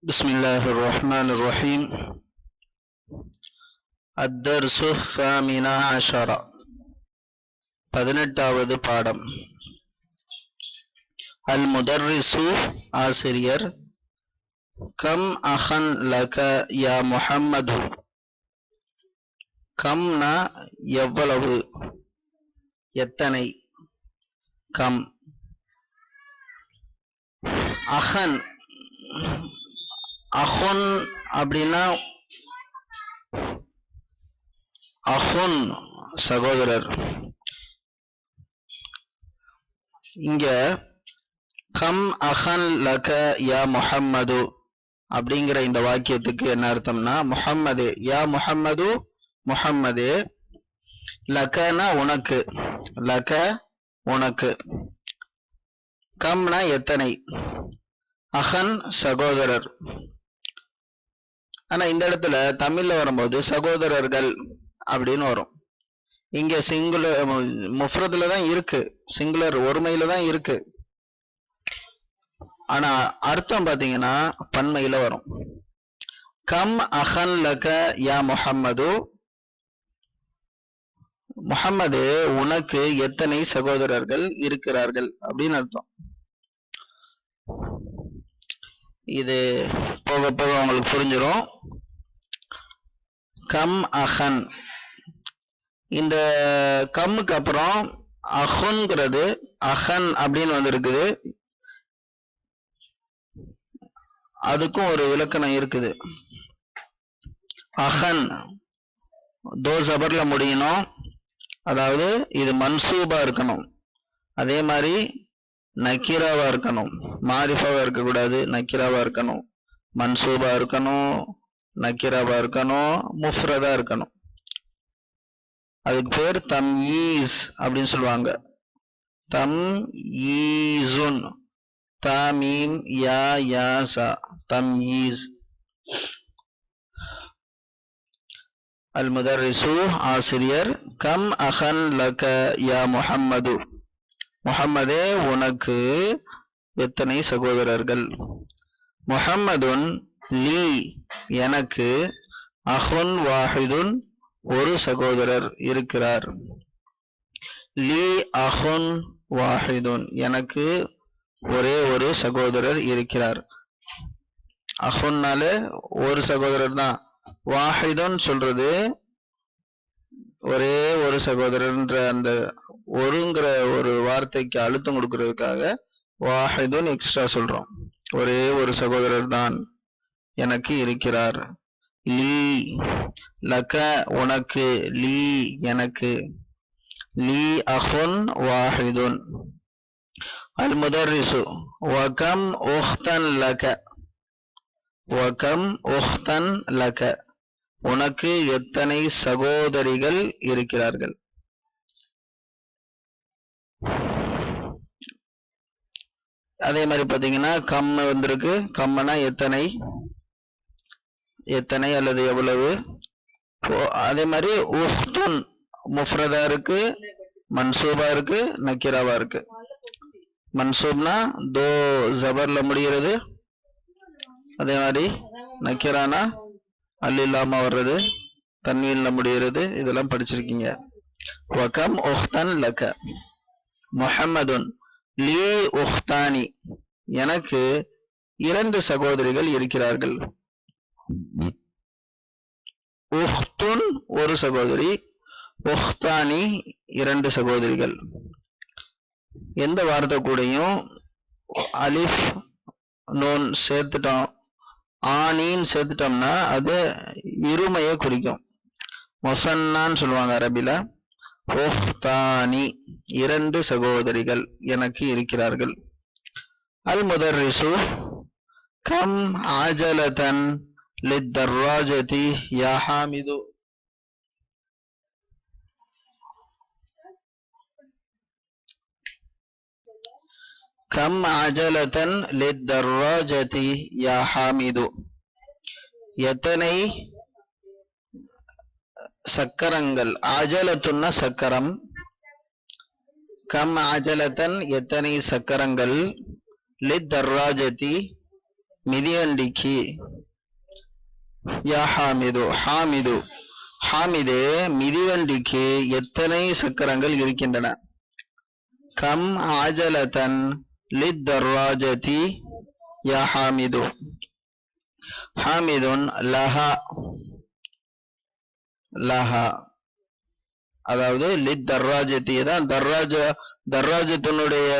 بسم الله الرحمن الرحيم. الدرس الثامن عشر. 18வது பாடம். المدرس ஆசிரியர். கம் அஹன் லக யா முஹம்மது. கம்னா எவ்வளவு, எத்தனை. கம். அஹன் அஹுன் அப்படின்னா அஹுன் சகோதரர். இங்க கம் அஹன் லக யா முஹம்மது அப்படிங்கிற இந்த வாக்கியத்துக்கு என்ன அர்த்தம்னா, முஹம்மது யா முஹம்மது, முஹம்மது. லகனா உனக்கு, லக உனக்கு. கம்னா எத்தனை, அஹன் சகோதரர். ஆனா இந்த இடத்துல தமிழ்ல வரும்போது சகோதரர்கள் அப்படின்னு வரும். இங்க சிங்குலர் முஃப்ரதுல தான் இருக்கு, சிங்குலர் ஒருமையில தான் இருக்கு. ஆனா அர்த்தம் பாத்தீங்கன்னா பன்மையில வரும். கம் அஹன் லக யா முஹம்மது, முஹம்மது உனக்கு எத்தனை சகோதரர்கள் இருக்கிறார்கள் அப்படின்னு அர்த்தம். இது போக போக உங்களுக்கு புரிஞ்சிடும். கம் அஹன், இந்த கம்முக்கு அப்புறம் அஹுன்ங்கிறது அஹன் அப்படின்னு வந்திருக்குது. அதுக்கும் ஒரு இலக்கணம் இருக்குது. அஹன் தோ ஜபர்ல முடியணும், அதாவது இது மன்சூபா இருக்கணும். அதே மாதிரி நக்கீராவா இருக்கணும், மாரிஃபாவா இருக்கக்கூடாது, நக்கீராவா இருக்கணும். மன்சூபா இருக்கணும், நக்கீராவா இருக்கணும், முஃப்ரதா இருக்கணும். அதுக்கு பேர் தம்யீஸ் அப்படின்னு சொல்லுவாங்க. தம்யீசுன், தமீம் யா யா சா, தம்யீஸ். அல் முதர்ரிசு ஆசிரியர். கம் அஹன் லக யா முஹம்மது, முஹம்மதே உனக்கு எத்தனை சகோதரர்கள். முஹம்மதுன் லீ எனக்கு, அஹுன் வாஹிதுன் ஒரு சகோதரர் இருக்கிறார். லீ அஹுன் வாஹிதுன் எனக்கு ஒரே ஒரு சகோதரர் இருக்கிறார். அஹுன்னால ஒரு சகோதரர் தான். வாஹிதுன் சொல்றது ஒரே ஒரு சகோதரர்ன்ற அந்த ஒருங்கிற ஒரு வார்த்தைக்கு அழுத்தம் கொடுக்கறதுக்காக வாஹிதுன் எக்ஸ்ட்ரா சொல்றோம். ஒரே ஒரு சகோதரர் தான் எனக்கு இருக்கிறார். லீ லக உனக்கு, லீ எனக்கு. லீ அஹுன் வாஹிதுன். அல் முதர்ரிசு வகம் உஹ்தன் லக, வகம் உஹ்தன் லக உனக்கு எத்தனை சகோதரிகள் இருக்கிறார்கள். அதே மாதிரி பாத்தீங்கன்னா கம் வந்திருக்கு. கம்மனா எத்தனை, எத்தனை அல்லது எவ்வளவு. அதே மாதிரி உஹ்துன் முஃப்ரதா இருக்கு, மன்சூபா இருக்கு, நக்கீராவா இருக்கு. மன்சூப்னா தோ ஜபர்ல முடிகிறது. அதே மாதிரி நக்கீரானா அல்ல இல்லாம வர்றது, தன்வீன்ல முடிகிறது. இதெல்லாம் படிச்சிருக்கீங்க. வகம் உஹ்தன் லக. முஹம்மதுன் லீ உஹ்தானி எனக்கு இரண்டு சகோதரிகள் இருக்கிறார்கள். உஹ்துன் ஒரு சகோதரி, உஹ்தானி இரண்டு சகோதரிகள். எந்த வார்த்தை கூடயும் அலிஃப் நூன் சேர்த்துட்டோம், ஆனின்னு சேர்த்துட்டோம்னா அது இருமையை குறிக்கும். மொசன்னான்னு சொல்லுவாங்க அரபில. உஹ்தானி இரண்டு சகோதரிகள் எனக்கு இருக்கிறார்கள். அல் முதர்ரிசு கம் ஆஜலதன் லித்தர்ராஜதி யா ஹாமிது. கம் ஆஜலதன் லித்தர்ராஜதி யா ஹாமிது எத்தனை சக்கரங்கள். ஆஜலத்துன்னா சக்கரம். கம் ஆஜலத்தன் எத்தனை சக்கரங்கள். லித்தர்ராஜதி மிதிவண்டிக்கு. யா ஹாமிது, ஹாமிது, ஹாமிதே மிதிவண்டிக்கு எத்தனை சக்கரங்கள் இருக்கின்றன? கம் ஆஜலதன் லித் தர்ராஜதி யா ஹாமிது. ஹாமிதுன் லஹா, லஹா அதாவது லித் தர்ராஜதி தான் தர்ராஜத்தினுடைய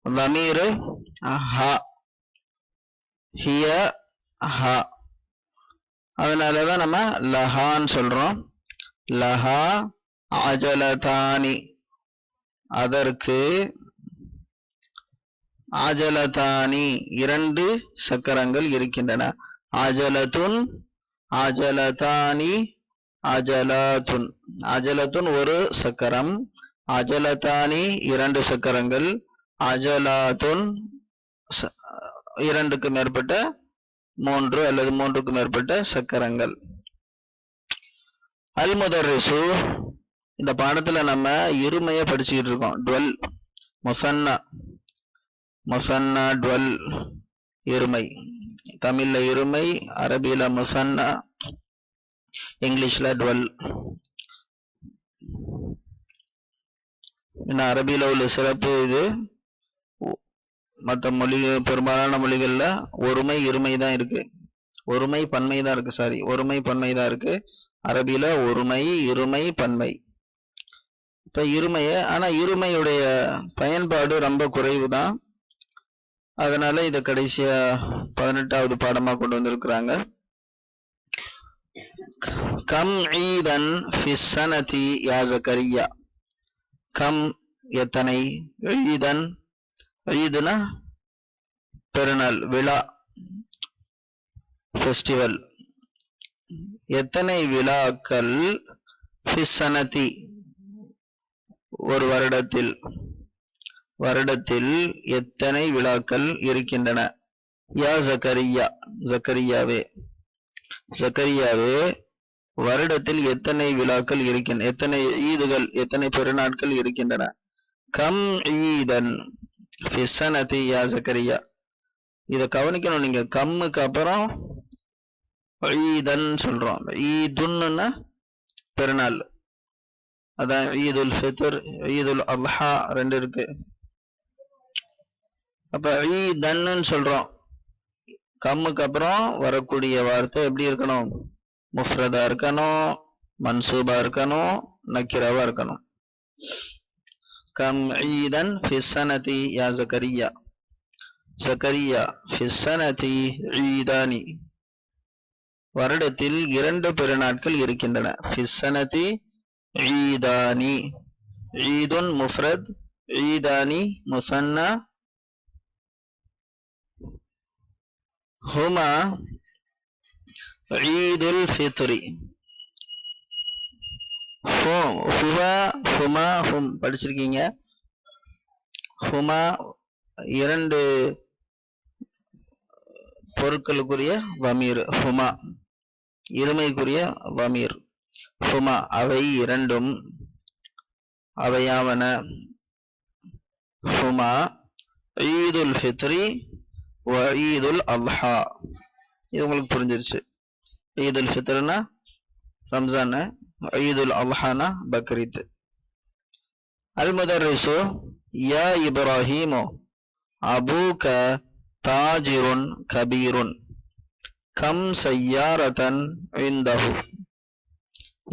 லமீர் ஹா, ஹிய ஹா, அதனாலதான் நம்ம லஹான்னு சொல்றோம். லஹா அஜலதானி, அதற்கு ஆஜலதானி இரண்டு சக்கரங்கள் இருக்கின்றன. ஆஜலத்துன், ஆஜலதானி, அஜலத்துன். அஜலத்துன் ஒரு சக்கரம், அஜலதானி இரண்டு சக்கரங்கள், அஜலாத்துன் இரண்டுக்கு மேற்பட்ட மூன்று அல்லது மூன்றுக்கு மேற்பட்ட சக்கரங்கள். அல் முதர்ரிசு, இந்த பாடத்துல நம்ம இருமைய படிச்சுக்கிட்டு இருக்கோம். டுவெல் முசன்னா, முசன்னா டுவெல் இருமை. தமிழ்ல இருமை, அரபியில முசன்னா, இங்கிலீஷ்ல டுவெல். இன்னும் அரபியில உள்ள சிறப்பு இது. மற்ற மொழி, பெரும்பாலான மொழிகள்ல ஒருமை இருமை தான் இருக்கு, ஒருமை பன்மை தான் இருக்கு. சாரி, ஒருமை பன்மை தான் இருக்கு. அரபியில ஒருமை இருமை பன்மை. இப்ப இருமைய, ஆனா இருமையுடைய பயன்பாடு ரொம்ப குறைவு தான். அதனால இத கடைசியா 18வது பாடமா கொண்டு வந்திருக்கிறாங்க. கம் ஈதன் ஃபிஸ் ஸனதி யா ஜக்கரியா. கம் எத்தனை, ஈதன், ஈதுனா பெருநாள், விழா, ஃபெஸ்டிவல். எத்தனை விழாக்கள், ஃபிஸ் ஸனதி ஒரு வருடத்தில், வருடத்தில் எத்தனை விழாக்கள் இருக்கின்றன? யா ஜக்கரியா, ஜக்கரியாவே, ஜக்கரியாவே வருடத்தில் எத்தனை விழாக்கள் இருக்கின்றன, எத்தனை ஈதுகள், எத்தனை பெருநாட்கள் இருக்கின்றன? கம் ஈதன் ஃபிஸ் ஸனதி யா ஜக்கரியா. இதை கவனிக்கணும் நீங்க. கம்முக்கு அப்புறம் ஈதன் சொல்றோம். ஈதுன்னா பெருநாள், அதான் ஈதுல் ஃபித்ர், ஈதுல் அல்ஹா ரெண்டு இருக்கு. அப்ப ஈதன்னு சொல்றோம். கம்முக்கு அப்புறம் வரக்கூடிய வார்த்தை எப்படி இருக்கணும்? முஃப்ரதா இருக்கணும், மன்சூபா இருக்கணும், நக்கிராவா இருக்கணும். கம் ஈதன் ஃபிஸ் ஸனதி யா ஜக்கரியா. ஜக்கரியா ஃபிஸ் ஸனதி ஈதானி, வருடத்தில் இரண்டு பெருநாட்கள் இருக்கின்றன. ஃபிஸ் ஸனதி ஈதானி, ஈதுன் முஃப்ரத், ஈதானி முஸன்னா. ஹுமா ஈதுல் ஃபித்ரி. ஹுமா, ஹும் படிச்சிருக்கீங்க. ஹுமா இரண்டு பொருட்களுக்குரிய வமீர். ஹுமா இருமைக்குரிய வமீர். ஹுமா அவை இரண்டும், அவையாவன. ஹுமா ஈதுல் ஃபித்ரி வ ஈதுல் அல்ஹா. இது உங்களுக்கு புரிஞ்சிருச்சு. ஈதுல் ஃபித்ர்னா ரம்ஜான், ஈதுல் அல்ஹானா பக்ரீத். அல் முதர்ரிசு யா இப்ராஹீமு அபூக தாஜிருன் கபீருன் கம் சய்யாரதன் இந்தஹு.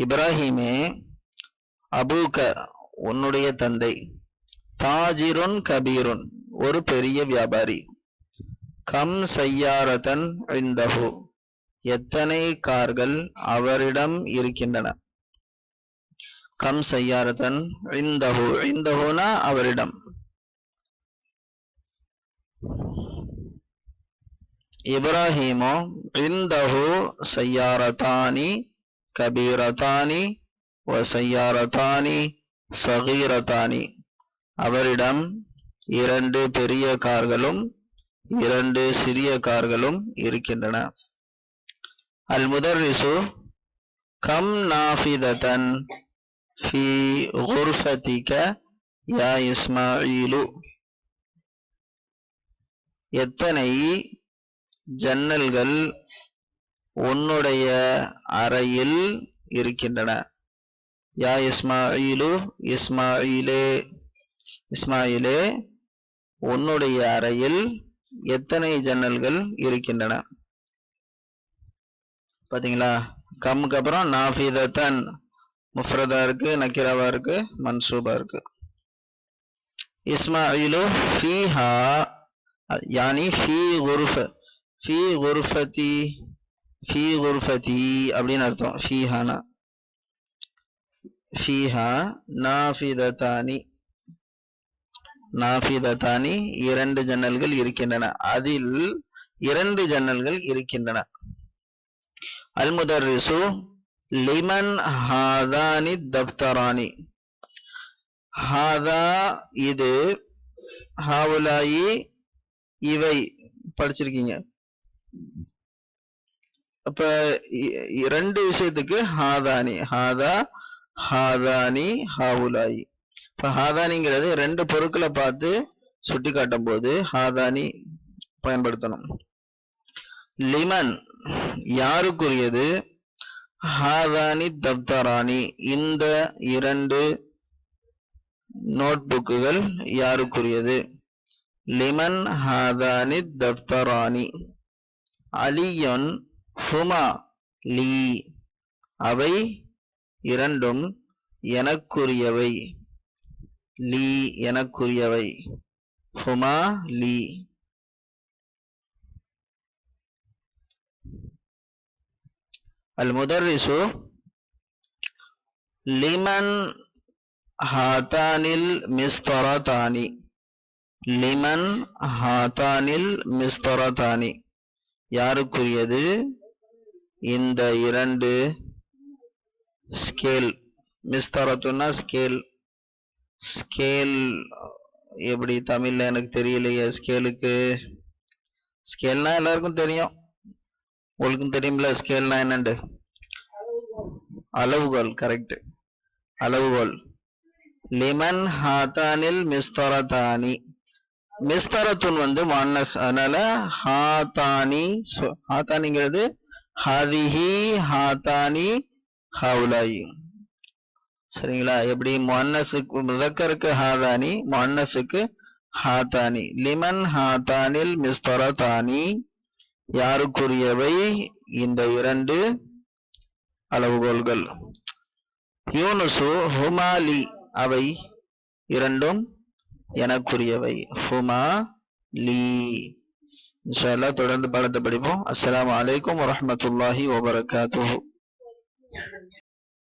இப்ராஹிமே, அபூக உன்னுடைய தந்தை, தாஜிருன் கபீருன் ஒரு பெரிய வியாபாரி, கம் சய்யாரதன் இந்தஹு எத்தனை கார்கள் அவரிடம் இருக்கின்றன? கம் சய்யாரதன் இந்தஹு, இந்தஹுனா அவரிடம். இப்ராஹிமோ இந்தஹு சய்யாரதானி கபீரதானி வ சய்யாரதானி சகீரதானி, அவரிடம் இரண்டு பெரிய கார்களும் இரண்டு சிறிய கார்களும் இருக்கின்றன. அல் முதர்ரிசு கம் நாஃபிததன் ஃபி குர்ஃபதிக யா இஸ்மாயிலு. எத்தனை ஜன்னல்கள் உன்னுடைய அறையில் இருக்கின்றன. யா இஸ்மாயிலு, இஸ்மாயிலே, இஸ்மாயிலே உன்னுடைய அறையில் எத்தனை ஜன்னல்கள் இருக்கின்றன? பாத்தீங்களா? கம்முக்கு அப்புறம் நாஃபிதத்தன் முஃப்ரதா இருக்கு, நக்கிராவா இருக்கு, மன்சூபா இருக்கு. இஸ்மாயிலு ஃபீஹா யானி ஃபீ குர்ஃப, ஃபீ குர்ஃபதி, ஃபீ குர்ஃபதி அப்படின்னு அர்த்தம். ஃபீஹானா ஃபீஹா நாஃபிதத்தானி, நாஃபிதத்தானி இரண்டு ஜன்னல்கள் இருக்கின்றன, அதில் இரண்டு ஜன்னல்கள் இருக்கின்றன. அல் முதர்ரிசு லிமன் ஹாதானி தப்தரானி, ஹாதா இது, ஹாவுலாயி இவை படிச்சிருக்கீங்க. அப்ப இரண்டு விஷயத்துக்கு ஹாதானி, ஹாதா, ஹாதானி, ஹாவுலாயி. இப்ப ஹாதானிங்கிறது ரெண்டு பொருட்களை பார்த்து சுட்டி காட்டும் போது ஹாதானி பயன்படுத்தணும். லிமன் யாருக்குரியது, ஹாதானி தப்தரானி இந்த இரண்டு நோட்புக்குகள் யாருக்குரியது? லிமன் ஹாதானி தப்தரானி. அலியுன் ஹுமா லீ அவை இரண்டும் எனக்குரியவை. லீ எனக்குரியவை. ஹுமா லீ. அல் முதர்ரிசு லிமன் ஹாதானில் மிஸ்தரதானி, லிமன் ஹாதானில் மிஸ்தரதானி யாருக்குரியது இந்த இரண்டு ஸ்கேல். மிஸ்தரத்துன்னா ஸ்கேல். ஸ்கேல் எப்படி தமிழ்ல எனக்கு தெரியலையே. ஸ்கேலுக்கு ஸ்கேல்னா எல்லாருக்கும் தெரியும், உங்களுக்கும் தெரியும்ல ஸ்கேல்னா என்னண்டு. அளவுகோல். கரெக்ட், அளவுகோல். லிமன் ஹாதானில் மிஸ்தரதானி. மிஸ்தரத்துன் முஅன்னஸ், அதனால ஹாதானி, ஹாதானிங்கிறது ஹாதிஹி, ஹாதானி, ஹவுலாயி. சரிங்களா? எப்படி முஅன்னஸுக்கு முதக்கருக்கு ஹாதானி, முஅன்னஸுக்கு ஹாதானி. லிமன் ஹாதானில் மிஸ்தரதானி யாருக்குரியவை இந்த இரண்டு அளவுகோல்கள். யூனுசு ஹுமாலி அவை இரண்டும் எனக்குரியவை. ஹுமா லீ. இன்ஷா அல்லாஹ் தொடர்ந்து பாடத்தை படிப்போம். அஸ்ஸலாமு அலைக்கும் வரஹ்மத்துல்லாஹி வபரகாத்துஹு.